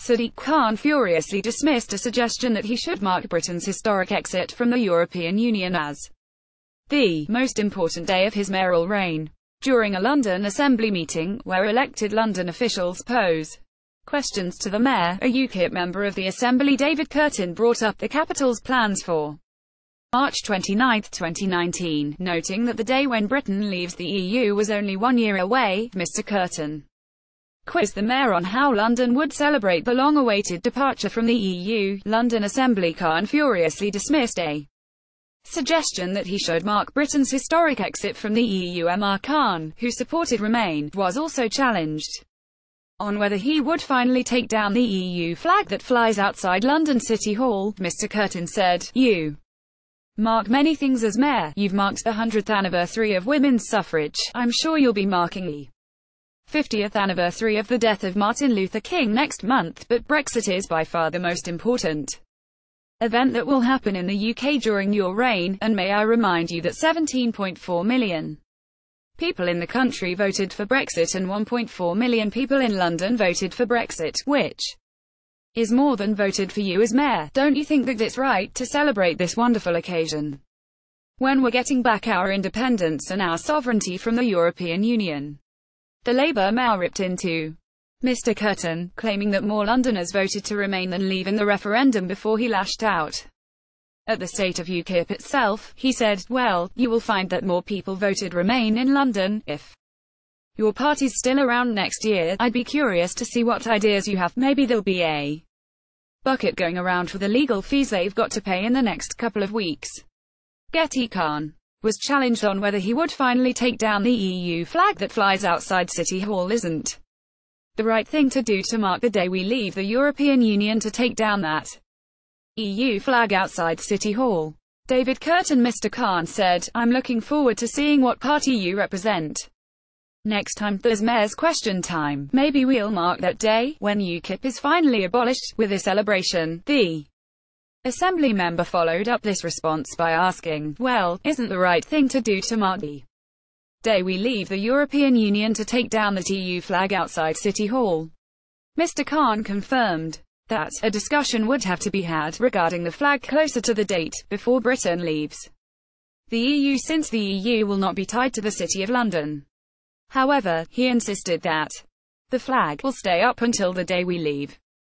Sadiq Khan furiously dismissed a suggestion that he should mark Britain's historic exit from the European Union as the most important day of his mayoral reign. During a London Assembly meeting, where elected London officials pose questions to the mayor, a Ukip member of the Assembly David Kurten brought up the capital's plans for March 29, 2019, noting that the day when Britain leaves the EU was only 1 year away. Mr. Kurten quizzed the mayor on how London would celebrate the long-awaited departure from the EU. London AssemblyKhan furiously dismissed a suggestion that he should mark Britain's historic exit from the EUMr Khan, who supported Remain, was also challenged on whether he would finally take down the EU flag that flies outside London City Hall. Mr. Kurten said, "You mark many things as mayor. You've marked the 100th anniversary of women's suffrage. I'm sure you'll be marking the 50th anniversary of the death of Martin Luther King next month, but Brexit is by far the most important event that will happen in the UK during your reign, and may I remind you that 17.4 million people in the country voted for Brexit and 1.4 million people in London voted for Brexit, which is more than voted for you as mayor. Don't you think that it's right to celebrate this wonderful occasion when we're getting back our independence and our sovereignty from the European Union?" The Labour mayor ripped into Mr. Kurten, claiming that more Londoners voted to remain than leave in the referendum before he lashed out at the state of Ukip itself. He said, "Well, you will find that more people voted Remain in London. If your party's still around next year, I'd be curious to see what ideas you have. Maybe there'll be a bucket going around for the legal fees they've got to pay in the next couple of weeks." Khan was challenged on whether he would finally take down the EU flag that flies outside City Hall. "Isn't the right thing to do to mark the day we leave the European Union to take down that EU flag outside City Hall?" David Kurten. Mr. Khan said, "I'm looking forward to seeing what party you represent next time there's mayor's question time. Maybe we'll mark that day, when UKIP is finally abolished, with a celebration." The Assembly member followed up this response by asking, "Well, isn't the right thing to do to mark the day we leave the European Union to take down that EU flag outside City Hall?" Mr. Khan confirmed that a discussion would have to be had regarding the flag closer to the date, before Britain leaves the EU, since the EU will not be tied to the City of London. However, he insisted that the flag will stay up until the day we leave.